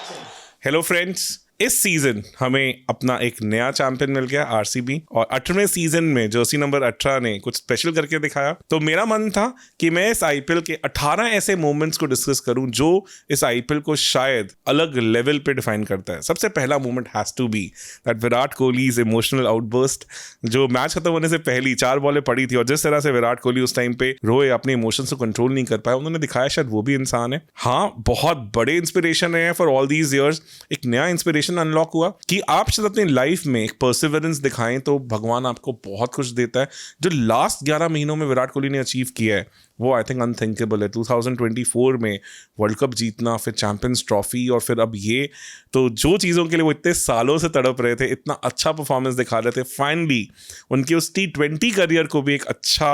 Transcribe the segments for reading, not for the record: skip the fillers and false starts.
Hello friends, इस season हमें अपना एक नया चैंपियन मिल गया आरसीबी। और 18वें सीजन में जर्सी नंबर 18 ने कुछ स्पेशल करके दिखाया। तो मेरा मन था कि मैं इस आईपीएल के 18 ऐसे मोमेंट्स को डिस्कस करूं जो इस आईपीएल को शायद अलग लेवल पे डिफाइन करता है। सबसे पहला moment has to be that Virat Kohli's emotional outburst, जो मैच खत्म होने से पहली 4 बॉलें पड़ी थी और जिस तरह से विराट कोहली उस टाइम पे रोए, अपने इमोशंस को कंट्रोल नहीं कर पाया। उन्होंने दिखाया शायद वो भी इंसान है। हाँ, बहुत बड़े इंस्पिरेशन है फॉर ऑल दीज ईयर्स। एक नया इंस्पिरेशन अनलॉक हुआ कि आप शायद अपनी लाइफ में एक परसिवरेंस दिखाएं तो भगवान आपको बहुत कुछ देता है। जो लास्ट 11 महीनों में विराट कोहली ने अचीव किया है वो आई थिंक अनथिंकेबल है। 2024 में वर्ल्ड कप जीतना, फिर चैंपियंस ट्रॉफी और फिर अब ये, तो जो चीज़ों के लिए वो इतने सालों से तड़प रहे थे, इतना अच्छा परफॉर्मेंस दिखा रहे थे, फाइनली उनके उस T20 करियर को भी एक अच्छा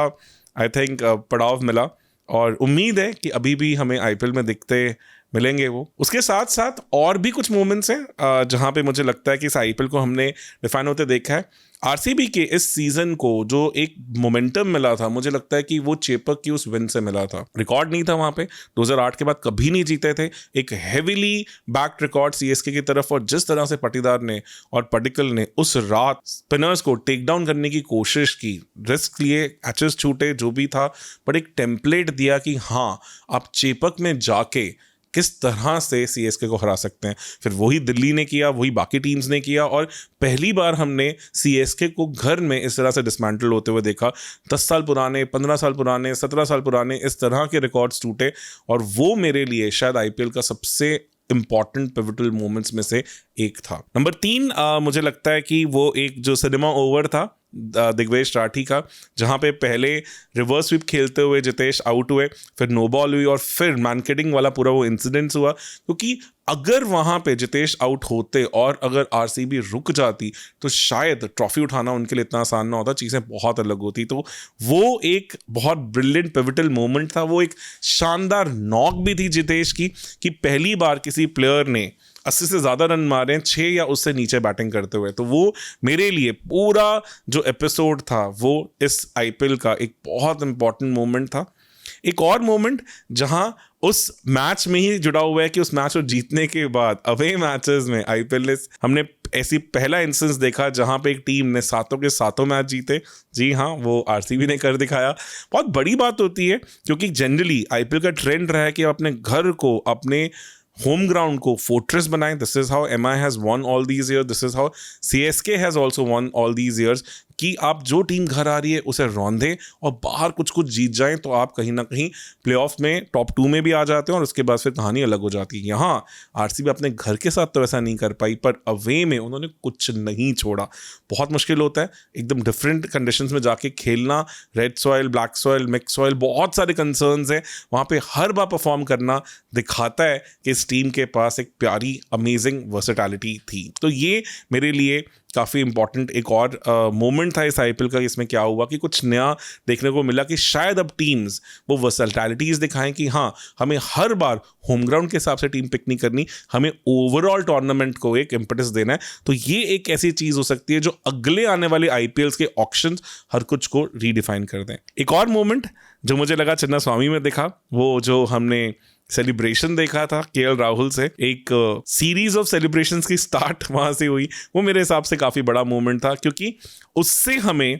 आई थिंक पड़ाव मिला। और उम्मीद है कि अभी भी हमें आईपीएल में दिखते मिलेंगे वो। उसके साथ साथ और भी कुछ मोमेंट्स हैं जहाँ पे मुझे लगता है कि इस आईपीएल को हमने डिफाइन होते देखा है। आरसीबी के इस सीजन को जो एक मोमेंटम मिला था, मुझे लगता है कि वो चेपक की उस विन से मिला था। रिकॉर्ड नहीं था वहाँ पे, 2008 के बाद कभी नहीं जीते थे। एक हेविली बैक्ड रिकॉर्ड सीएसके की तरफ, और जिस तरह से पाटीदार ने और पडिक्कल ने उस रात स्पिनर्स को टेक डाउन करने की कोशिश की, रिस्क लिए, कैचेस छूटे, जो भी था, पर एक टेम्पलेट दिया कि हाँ, आप चेपक में जाके किस तरह से सीएसके को हरा सकते हैं। फिर वही दिल्ली ने किया, वही बाकी टीम्स ने किया, और पहली बार हमने सीएसके को घर में इस तरह से डिसमेंटल होते हुए देखा। 10 साल पुराने, 15 साल पुराने, 17 साल पुराने इस तरह के रिकॉर्ड्स टूटे, और वो मेरे लिए शायद आईपीएल का सबसे इंपॉर्टेंट पिवटल मोमेंट्स में से एक था। नंबर 3 मुझे लगता है कि वो एक जो सिनेमा ओवर था दिग्वेश राठी का, जहाँ पे पहले रिवर्स स्वीप खेलते हुए जितेश आउट हुए, फिर नो बॉल हुई और फिर मैनकेडिंग वाला पूरा वो इंसिडेंस हुआ। क्योंकि अगर वहाँ पे जितेश आउट होते और अगर आरसीबी रुक जाती तो शायद ट्रॉफी उठाना उनके लिए इतना आसान ना होता, चीज़ें बहुत अलग होती। तो वो एक बहुत ब्रिलियंट पिवटल मोमेंट था। वो एक शानदार नॉक भी थी जितेश की कि पहली बार किसी प्लेयर ने 80 से ज़्यादा रन मारे 6 या उससे नीचे बैटिंग करते हुए। तो वो मेरे लिए पूरा जो एपिसोड था वो इस आईपीएल का एक बहुत इंपॉर्टेंट मोमेंट था। एक और मोमेंट जहां उस मैच में ही जुड़ा हुआ है कि उस मैच को जीतने के बाद अवे मैचेस में आईपीएल में हमने ऐसी पहला इंस्टेंस देखा जहां पे एक टीम ने 7 के 7 मैच जीते। जी हाँ, वो आरसीबी ने कर दिखाया। बहुत बड़ी बात होती है क्योंकि जनरली आईपीएल का ट्रेंड रहा है कि अपने घर को, अपने होम ग्राउंड को फोर्ट्रेस बनाएं। This is how MI has won all these years, this is how CSK has also won all these years, कि आप जो टीम घर आ रही है उसे रौंदें और बाहर कुछ कुछ जीत जाएं तो आप कहीं ना कहीं प्लेऑफ में टॉप 2 में भी आ जाते हैं और उसके बाद फिर कहानी अलग हो जाती है। यहाँ आरसीबी अपने घर के साथ तो ऐसा नहीं कर पाई, पर अवे में उन्होंने कुछ नहीं छोड़ा। बहुत मुश्किल होता है एकदम डिफरेंट कंडीशंस में जाके खेलना, red soil, black soil, mix soil, बहुत सारे कंसर्न्स हैं वहाँ पे। हर बार परफॉर्म करना दिखाता है कि इस टीम के पास एक प्यारी अमेजिंग वर्सेटैलिटी थी। तो ये मेरे लिए काफ़ी इंपॉर्टेंट एक और मोमेंट था इस आईपीएल का। इसमें क्या हुआ कि कुछ नया देखने को मिला कि शायद अब टीम्स वो वर्सेटैलिटीज़ दिखाएं कि हाँ, हमें हर बार होम ग्राउंड के हिसाब से टीम पिक नहीं करनी, हमें ओवरऑल टूर्नामेंट को एक इम्पेटस देना है। तो ये एक ऐसी चीज़ हो सकती है जो अगले आने वाले आईपीएल्स के ऑक्शंस हर कुछ को रीडिफाइन कर दें। एक और मोमेंट जो मुझे लगा चिन्ना स्वामी में दिखा, वो जो हमने सेलिब्रेशन देखा था केएल राहुल से, एक सीरीज ऑफ सेलिब्रेशंस की स्टार्ट वहां से हुई, वो मेरे हिसाब से काफी बड़ा मोमेंट था क्योंकि उससे हमें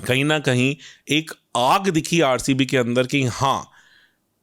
कहीं ना कहीं एक आग दिखी आरसीबी के अंदर कि हाँ,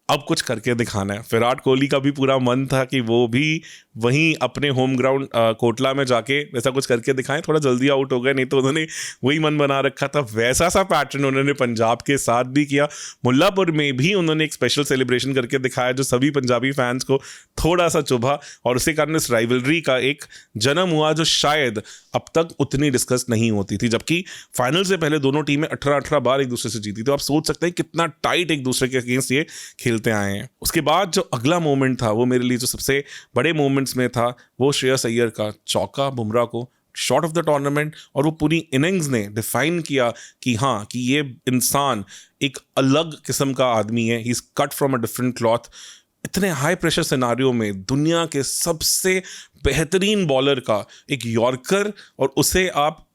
अब कुछ करके दिखाना है। विराट कोहली का भी पूरा मन था कि वो भी वहीं अपने होम ग्राउंड कोटला में जाके वैसा कुछ करके दिखाएं। थोड़ा जल्दी आउट हो गए, नहीं तो उन्होंने वही मन बना रखा था। वैसा सा पैटर्न उन्होंने पंजाब के साथ भी किया। मुल्लापुर में भी उन्होंने एक स्पेशल सेलिब्रेशन करके दिखाया जो सभी पंजाबी फैंस को थोड़ा सा चुभा, और उसी कारण इस राइवलरी का एक जन्म हुआ जो शायद अब तक उतनी डिस्कस नहीं होती थी। जबकि फाइनल से पहले दोनों टीमें 18-18 बार एक दूसरे से जीती। तो आप सोच सकते हैं कितना टाइट एक दूसरे के अगेंस्ट ये खेलते आए हैं। उसके बाद जो अगला मोमेंट था वो मेरे लिए जो सबसे बड़े मोमेंट्स में था, वो श्रेयस अय्यर का चौका बुमराह को शॉट ऑफ द टूर्नामेंट। और वो पूरी इनिंग्स ने डिफाइन किया कि हाँ, कि ये इंसान एक अलग किस्म का आदमी है, he is cut from a different cloth. इतने हाई प्रेशर सिनारियो में दुनिया के सबसे बेहतरीन बॉलर का एक यॉर्कर, और उसे आप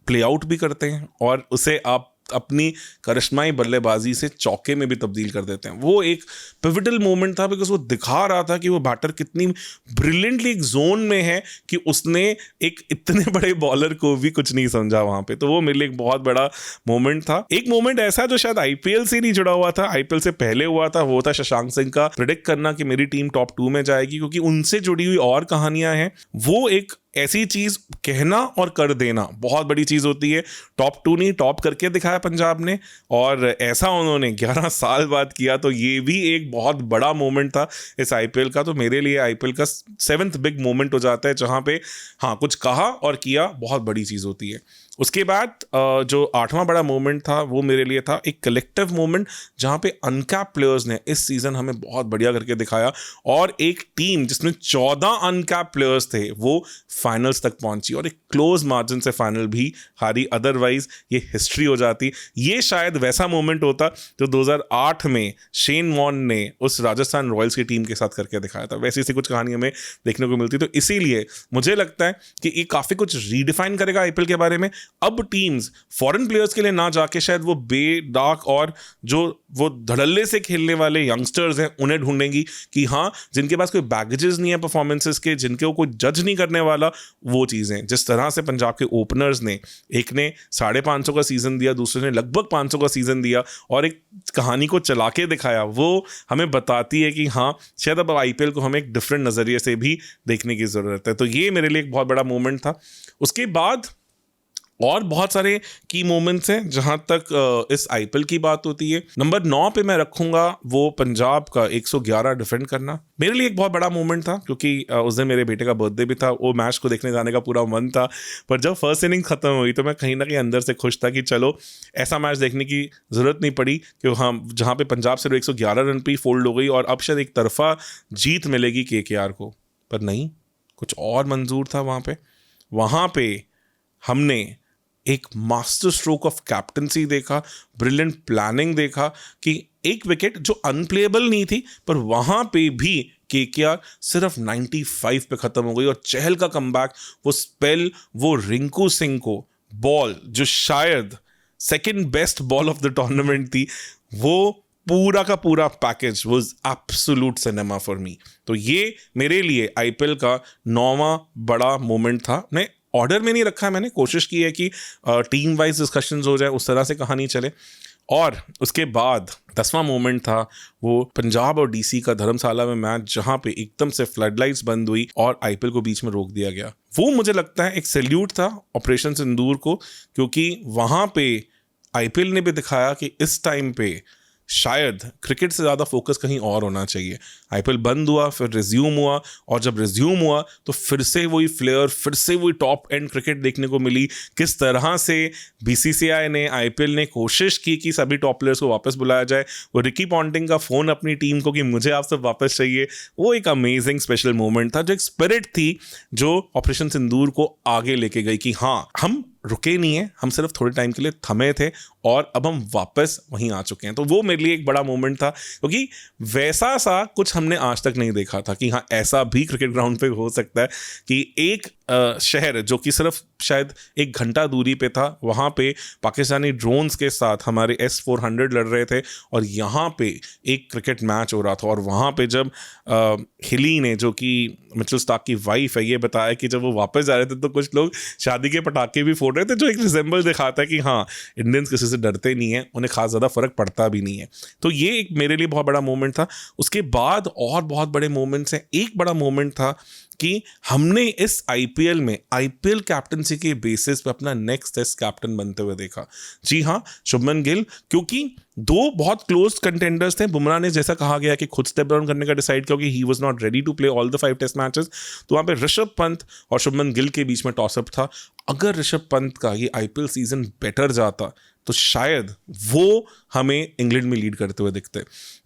प्ले आउट भी करते हैं और उसे आप अपनी करिश्माई बल्लेबाजी से चौके में भी तब्दील कर देते हैं। वो एक पिवटल मोमेंट था, बिकॉज वो दिखा रहा था कि वो बैटर कितनी ब्रिलियंटली एक जोन में है कि उसने एक इतने बड़े बॉलर को भी कुछ नहीं समझा वहां पे। तो वो मेरे लिए एक बहुत बड़ा मोमेंट था। एक मोमेंट ऐसा जो शायद आईपीएल से नहीं जुड़ा हुआ था, आईपीएल से पहले हुआ था, वो था शशांक सिंह का प्रेडिक्ट करना कि मेरी टीम टॉप 2 में जाएगी, क्योंकि उनसे जुड़ी हुई और कहानियां हैं। वो एक ऐसी चीज कहना और कर देना बहुत बड़ी चीज होती है। टॉप 2 नहीं, टॉप करके दिखाया पंजाब ने, और ऐसा उन्होंने 11 साल बाद किया। तो ये भी एक बहुत बड़ा मोमेंट था इस आईपीएल का। तो मेरे लिए आईपीएल का 7th बिग मोमेंट हो जाता है, जहां पे हाँ कुछ कहा और किया बहुत बड़ी चीज होती है। उसके बाद जो 8वां बड़ा मोमेंट था वो मेरे लिए था एक कलेक्टिव मोमेंट, जहां पे अनकैप प्लेयर्स ने इस सीजन हमें बहुत बढ़िया करके दिखाया, और एक टीम जिसमें 14 अनकैप प्लेयर्स थे वो फाइनल्स तक पहुंची, और एक क्लोज मार्जिन से फाइनल भी हारी। अदरवाइज ये हिस्ट्री हो जाती। ये शायद वैसा मोमेंट होता जो 2008 में शेन वॉर्न ने उस राजस्थान रॉयल्स की टीम के साथ करके दिखाया था। वैसी सी कुछ कहानी हमें देखने को मिलती। तो इसीलिए मुझे लगता है कि ये काफी कुछ रीडिफाइन करेगा आईपीएल के बारे में। अब टीम्स फॉरेन प्लेयर्स के लिए ना जाके शायद वो बेडाक और जो वो धड़ल्ले से खेलने वाले यंगस्टर्स हैं उन्हें ढूंढेंगी, कि हाँ जिनके पास कोई बैगेजेस नहीं है परफॉर्मेंसेस के, जिनके कोई जज नहीं करने वाला, वो चीज़ें। जिस तरह से पंजाब के ओपनर्स ने, एक ने 550 का सीजन दिया, दूसरे ने लगभग 500 का सीजन दिया, और एक कहानी को चला के दिखाया, वो हमें बताती है कि हाँ शायद अब आईपीएल को हमें एक डिफरेंट नज़रिए से भी देखने की ज़रूरत है। तो ये मेरे लिए एक बहुत बड़ा मोमेंट था। उसके बाद और बहुत सारे की मोमेंट्स हैं जहां तक इस आईपीएल की बात होती है। नंबर 9 पे मैं रखूंगा वो पंजाब का 111 डिफेंड करना। मेरे लिए एक बहुत बड़ा मोमेंट था, क्योंकि उस दिन मेरे बेटे का बर्थडे भी था। वो मैच को देखने जाने का पूरा मन था, पर जब फर्स्ट इनिंग खत्म हुई तो मैं कहीं ना कहीं अंदर से खुश था कि चलो ऐसा मैच देखने की जरूरत नहीं पड़ी कि हम जहाँ पे पंजाब सिर्फ 111 रन पे फोल्ड हो गई और अब शायद एक तरफा जीत मिलेगी केकेआर को। पर नहीं, कुछ और मंजूर था वहाँ पे हमने एक मास्टर स्ट्रोक ऑफ कैप्टनसी देखा, ब्रिलियंट प्लानिंग देखा, कि एक विकेट जो अनप्लेएबल नहीं थी पर वहां पे भी केकेआर सिर्फ 95 पे खत्म हो गई, और चहल का कमबैक, वो स्पेल, वो रिंकू सिंह को बॉल जो शायद second best ball of the tournament थी, वो पूरा का पूरा package was absolute cinema for me. तो ये मेरे लिए आईपीएल का 9वां बड़ा मोमेंट था। मैं ऑर्डर में नहीं रखा है, मैंने कोशिश की है कि टीम वाइज डिस्कशंस हो जाए, उस तरह से कहानी चले। और उसके बाद 10वां मोमेंट था वो पंजाब और डीसी का धर्मशाला में मैच, जहां पे एकदम से फ्लडलाइट्स बंद हुई और आईपीएल को बीच में रोक दिया गया। वो मुझे लगता है एक सैल्यूट था ऑपरेशन सिंदूर को, क्योंकि वहां पे आईपीएल ने भी दिखाया कि इस टाइम पे शायद क्रिकेट से ज़्यादा फोकस कहीं और होना चाहिए। आईपीएल बंद हुआ, फिर रिज्यूम हुआ, और जब रिज्यूम हुआ तो फिर से वही फ्लेयर, फिर से वही टॉप एंड क्रिकेट देखने को मिली। किस तरह से बीसीसीआई ने, आईपीएल ने कोशिश की कि सभी टॉप प्लेयर्स को वापस बुलाया जाए। वो रिकी पॉन्टिंग का फ़ोन अपनी टीम को कि मुझे आप सब वापस चाहिए, वो एक अमेजिंग स्पेशल मोमेंट था, जो एक स्पिरिट थी जो ऑपरेशन सिंदूर को आगे लेके गई कि हाँ हम रुके नहीं है, हम सिर्फ थोड़े टाइम के लिए थमे थे और अब हम वापस वहीं आ चुके हैं। तो वो मेरे लिए एक बड़ा मोमेंट था, क्योंकि वैसा सा कुछ हमने आज तक नहीं देखा था कि हाँ ऐसा भी क्रिकेट ग्राउंड पे हो सकता है कि एक शहर जो कि सिर्फ शायद 1 घंटा दूरी पे था, वहाँ पे पाकिस्तानी ड्रोन्स के साथ हमारे S-400 लड़ रहे थे और यहाँ पे एक क्रिकेट मैच हो रहा था। और वहाँ पे जब हिली ने, जो कि मिचेल स्टार्क की वाइफ है, ये बताया कि जब वो वापस जा रहे थे तो कुछ लोग शादी के पटाखे भी फोड़ रहे थे, जो एक रिजेंबल दिखाता है कि हाँ इंडियंस किसी से डरते नहीं है, उन्हें खास ज़्यादा फर्क पड़ता भी नहीं है। तो ये एक मेरे लिए बहुत बड़ा मोमेंट था। उसके बाद और बहुत बड़े मोमेंट्स हैं। एक बड़ा मोमेंट था कि हमने इस आईपीएल में आईपीएल कैप्टनसी के बेसिस पे अपना नेक्स्ट टेस्ट कैप्टन बनते हुए देखा। जी हाँ, शुभमन गिल, क्योंकि 2 बहुत क्लोज कंटेंडर्स थे। बुमराह ने, जैसा कहा गया कि खुद स्टेप डाउन करने का डिसाइड किया, क्योंकि he was not ready to play all the 5 test matches. तो वहाँ पे ऋषभ पंत और शुभमन गिल के बीच में टॉसअप था। अगर ऋषभ पंत का ये आईपीएल सीजन बेटर जाता तो शायद वो हमें इंग्लैंड में लीड करते हुए दिखते।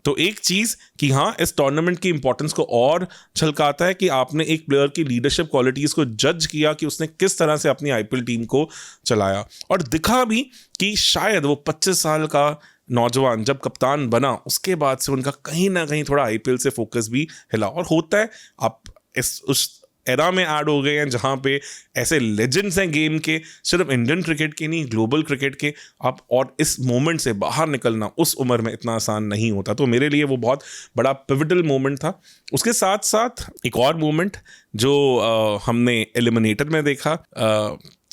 तो एक चीज़ कि हाँ इस टूर्नामेंट की इंपॉर्टेंस को और झलकाता है कि आपने एक प्लेयर की लीडरशिप क्वालिटीज़ को जज किया कि उसने किस तरह से अपनी आईपीएल टीम को चलाया, और दिखा भी कि शायद वो 25 साल का नौजवान जब कप्तान बना उसके बाद से उनका कहीं ना कहीं थोड़ा आईपीएल से फोकस भी हिला। और होता है, आप उस एरा में ऐड हो गए हैं जहाँ पे ऐसे लेजेंड्स हैं गेम के, सिर्फ इंडियन क्रिकेट के नहीं, ग्लोबल क्रिकेट के। आप और इस मोमेंट से बाहर निकलना उस उम्र में इतना आसान नहीं होता, तो मेरे लिए वो बहुत बड़ा पिवटल मोमेंट था। उसके साथ साथ एक और मोमेंट जो हमने एलिमिनेटर में देखा,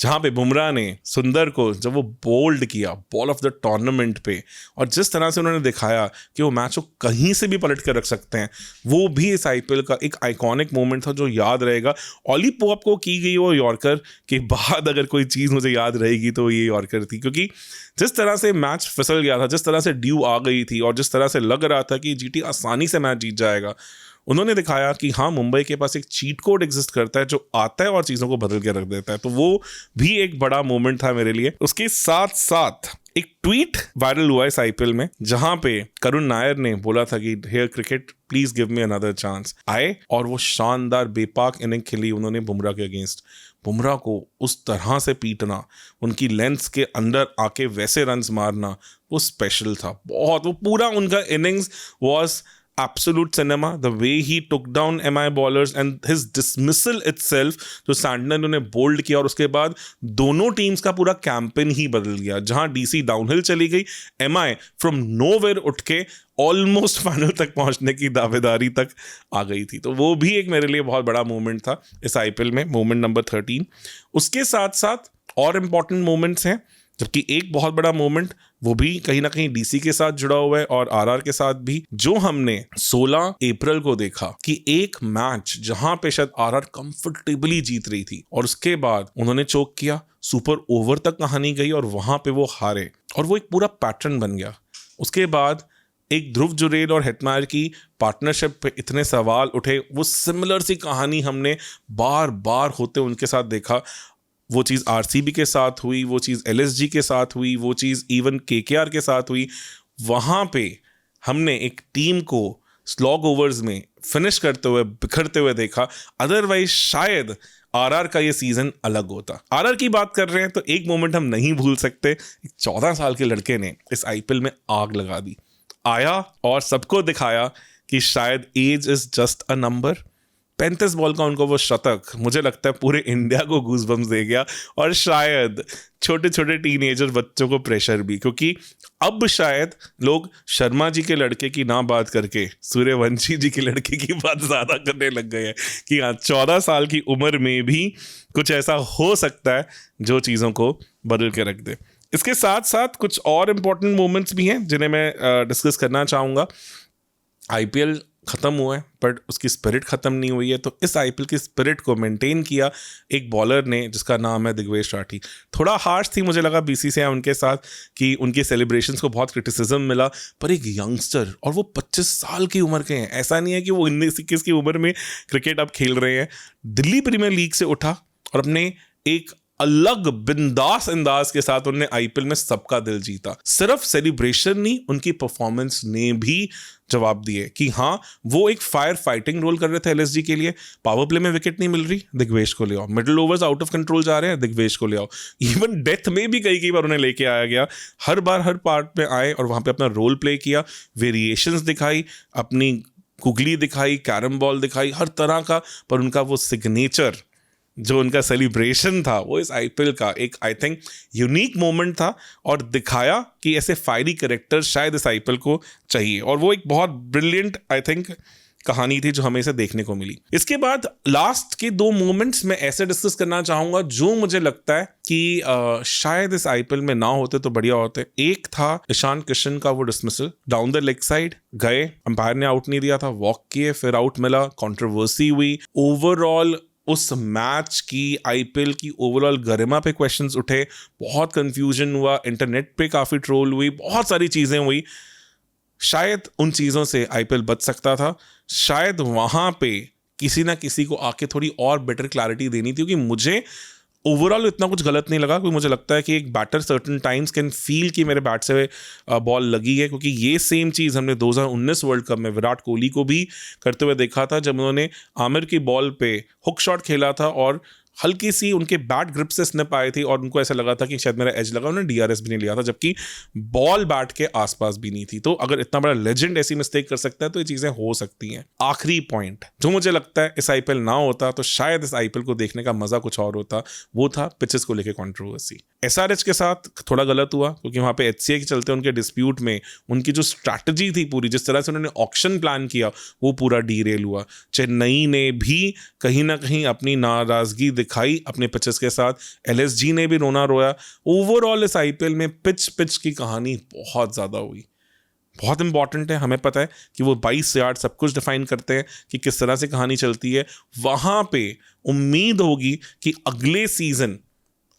जहाँ पे बुमराह ने सुंदर को जब वो बोल्ड किया बॉल ऑफ द टूर्नामेंट पे, और जिस तरह से उन्होंने दिखाया कि वो मैच को कहीं से भी पलट कर रख सकते हैं, वो भी इस आईपीएल का एक आइकॉनिक मोमेंट था जो याद रहेगा। ऑली पोप को की गई वो यॉर्कर के बाद अगर कोई चीज़ मुझे याद रहेगी तो ये यॉर्कर थी, क्योंकि जिस तरह से मैच फिसल गया था, जिस तरह से ड्यू आ गई थी और जिस तरह से लग रहा था कि जीटी आसानी से मैच जीत जाएगा, उन्होंने दिखाया कि हाँ, मुंबई के पास एक चीट कोड एग्जिस्ट करता है जो आता है और चीज़ों को बदल के रख देता है। तो वो भी एक बड़ा मोमेंट था मेरे लिए। उसके साथ साथ एक ट्वीट वायरल हुआ इस आईपीएल में जहां पे करुण नायर ने बोला था कि dear cricket please give me another chance आए, और वो शानदार बेपाक इनिंग खेली उन्होंने बुमराह के अगेंस्ट। बुमराह को उस तरह से पीटना, उनकी लेंथ के अंदर आके वैसे रन्स मारना, वो स्पेशल था बहुत। वो पूरा उनका innings was absolute cinema, the way he took down MI bowlers and his dismissal itself, जो सैंटनर ने बोल्ड किया, और उसके बाद दोनों टीम्स का पूरा कैंपेन ही बदल गया। जहां डीसी डाउनहिल चली गई, MI फ्रॉम नोवेयर उठ के ऑलमोस्ट फाइनल तक पहुंचने की दावेदारी तक आ गई थी। तो वो भी एक मेरे लिए बहुत बड़ा मोमेंट था इस आईपीएल में, मोमेंट नंबर 13। उसके साथ साथ और इम्पॉर्टेंट मोमेंट्स हैं, जबकि एक बहुत बड़ा मोमेंट वो भी कहीं ना कहीं डीसी के साथ जुड़ा हुआ है और आरआर के साथ भी, जो हमने 16 अप्रैल को देखा कि एक मैच जहां पे शायद आरआर कंफर्टेबली जीत रही थी और उसके बाद उन्होंने चोक किया, सुपर ओवर तक कहानी गई और वहां पे वो हारे, और वो एक पूरा पैटर्न बन गया। उसके बाद एक ध्रुव जुरेल और हेटमायर की पार्टनरशिप पे इतने सवाल उठे, वो सिमिलर सी कहानी हमने बार बार होते उनके साथ देखा। वो चीज़ आरसीबी के साथ हुई, वो चीज़ एलएसजी के साथ हुई, वो चीज़ इवन केकेआर के साथ हुई। वहाँ पे हमने एक टीम को स्लॉग ओवर्स में फिनिश करते हुए, बिखरते हुए देखा। अदरवाइज शायद आरआर का ये सीज़न अलग होता। आरआर की बात कर रहे हैं तो एक मोमेंट हम नहीं भूल सकते। एक 14 साल के लड़के ने इस आईपीएल में आग लगा दी, आया और सबको दिखाया कि शायद age is just a number. 35 ball का उनको वो शतक, मुझे लगता है पूरे इंडिया को गूज़बम्स दे गया, और शायद छोटे छोटे टीनेजर बच्चों को प्रेशर भी, क्योंकि अब शायद लोग शर्मा जी के लड़के की ना बात करके सूर्यवंशी जी के लड़के की बात ज़्यादा करने लग गए हैं कि हाँ, 14 साल की उम्र में भी कुछ ऐसा हो सकता है जो चीज़ों को बदल के रख दे। इसके साथ साथ कुछ और इम्पोर्टेंट मोमेंट्स भी हैं जिन्हें मैं डिस्कस करना चाहूँगा। आईपीएल ख़त्म हुआ है बट उसकी स्पिरिट ख़त्म नहीं हुई है, तो इस आईपीएल की स्पिरिट को मेंटेन किया एक बॉलर ने जिसका नाम है दिग्वेश राठी। थोड़ा हार्श थी मुझे लगा बीसीसीआई उनके साथ कि उनके सेलिब्रेशंस को बहुत क्रिटिसिज्म मिला, पर एक यंगस्टर, और वो 25 साल की उम्र के हैं, ऐसा नहीं है कि वो 19-21 की उम्र में क्रिकेट अब खेल रहे हैं। दिल्ली प्रीमियर लीग से उठा और अपने एक अलग बिंदास अंदाज के साथ उन्होंने आईपीएल में सबका दिल जीता। सिर्फ सेलिब्रेशन नहीं, उनकी परफॉर्मेंस ने भी जवाब दिए कि हाँ, वो एक फायर फाइटिंग रोल कर रहे थे एलएसजी के लिए। पावर प्ले में विकेट नहीं मिल रही, दिग्वेश को ले आओ। Middle overs out of control जा रहे हैं, दिग्वेश को ले आओ। इवन डेथ में भी कई बार उन्हें लेके आया गया। हर बार हर पार्ट में आए और वहाँ पे अपना रोल प्ले किया, वेरिएशंस दिखाई, अपनी गुगली दिखाई, कैरम बॉल दिखाई, हर तरह का। पर उनका वो सिग्नेचर जो उनका सेलिब्रेशन था, वो इस आईपीएल का एक आई थिंक यूनिक मोमेंट था और दिखाया कि ऐसे फायरी कैरेक्टर शायद इस आईपीएल को चाहिए। और वो एक बहुत ब्रिलियंट आई थिंक कहानी थी जो हमें इसे देखने को मिली। इसके बाद लास्ट के 2 मोमेंट्स मैं ऐसे डिस्कस करना चाहूँगा जो मुझे लगता है कि शायद इस आईपीएल में ना होते तो बढ़िया होते। एक था ईशान किशन का वो dismissal down the leg side, गए, अंपायर ने आउट नहीं दिया था, वॉक किए, फिर आउट मिला, कंट्रोवर्सी हुई। ओवरऑल उस मैच की, आईपीएल की ओवरऑल गरिमा पे क्वेश्चंस उठे, बहुत कंफ्यूजन हुआ, इंटरनेट पे काफ़ी ट्रोल हुई, बहुत सारी चीज़ें हुई। शायद उन चीज़ों से आईपीएल बच सकता था। शायद वहाँ पे किसी ना किसी को आके थोड़ी और बेटर क्लैरिटी देनी थी, क्योंकि मुझे ओवरऑल इतना कुछ गलत नहीं लगा। क्योंकि मुझे लगता है कि एक batter certain times can feel कि मेरे बैट से बॉल लगी है, क्योंकि ये सेम चीज़ हमने 2019 वर्ल्ड कप में विराट कोहली को भी करते हुए देखा था, जब उन्होंने आमिर की बॉल पे हुक शॉट खेला था और हल्की सी उनके बैट ग्रिप से स्निप आई थी और उनको ऐसा लगा था कि शायद मेरा एज लगा, उन्होंने DRS भी नहीं लिया था, जबकि बॉल बैट के आसपास भी नहीं थी। तो अगर इतना बड़ा लेजेंड ऐसी मिस्टेक कर सकता है तो ये चीजें हो सकती हैं। आखिरी पॉइंट जो मुझे लगता है इस IPL ना होता तो शायद इस IPL को देखने का मजा कुछ और होता, वो था पिचेस को लेकर कंट्रोवर्सी। SRH के साथ थोड़ा गलत हुआ क्योंकि वहां पे HCA के चलते उनके डिस्प्यूट में उनकी जो स्ट्रैटेजी थी पूरी, जिस तरह से उन्होंने ऑक्शन प्लान किया, वो पूरा डीरेल हुआ। चेन्नई ने भी कहीं ना कहीं अपनी नाराजगी दिखाई अपने पिचेस के साथ, LSG ने भी रोना रोया। ओवरऑल इस IPL में पिच की कहानी बहुत ज़्यादा हुई। बहुत इंपॉर्टेंट है, हमें पता है कि वो 22 यार्ड सब कुछ डिफाइन करते हैं कि किस तरह से कहानी चलती है। वहाँ पे उम्मीद होगी कि अगले सीजन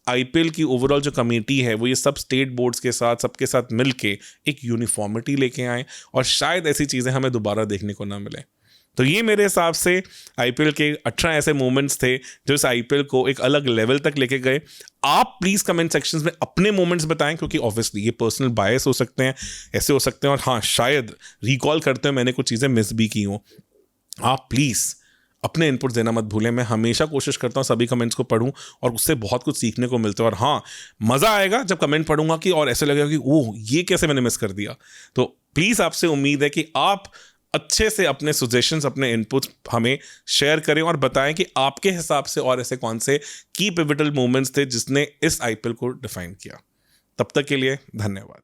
IPL की ओवरऑल जो कमेटी है वो ये सब स्टेट बोर्ड्स के साथ सबके साथ मिलके एक यूनिफॉर्मिटी लेके आए और शायद ऐसी चीज़ें हमें दोबारा देखने को ना मिले। तो ये मेरे हिसाब से IPL के 18 ऐसे मोमेंट्स थे जो इस IPL को एक अलग लेवल तक लेके गए। आप प्लीज़ कमेंट सेक्शंस में अपने मोमेंट्स बताएं, क्योंकि ऑब्वियसली ये पर्सनल बायस हो सकते हैं, ऐसे हो सकते हैं, और हाँ शायद रिकॉल करते हुए मैंने कुछ चीज़ें मिस भी की हों। आप प्लीज़ अपने इनपुट देना मत भूलें। मैं हमेशा कोशिश करता हूँ सभी कमेंट्स को पढूं और उससे बहुत कुछ सीखने को मिलता है। और हाँ, मज़ा आएगा जब कमेंट पढ़ूंगा कि और ऐसे लगेगा कि ओह ये कैसे मैंने मिस कर दिया। तो प्लीज़ आपसे उम्मीद है कि आप अच्छे से अपने सजेशंस, अपने इनपुट हमें शेयर करें और बताएं कि आपके हिसाब से और ऐसे कौन से की पिवटल मोमेंट्स थे जिसने इस IPL को डिफाइन किया। तब तक के लिए धन्यवाद।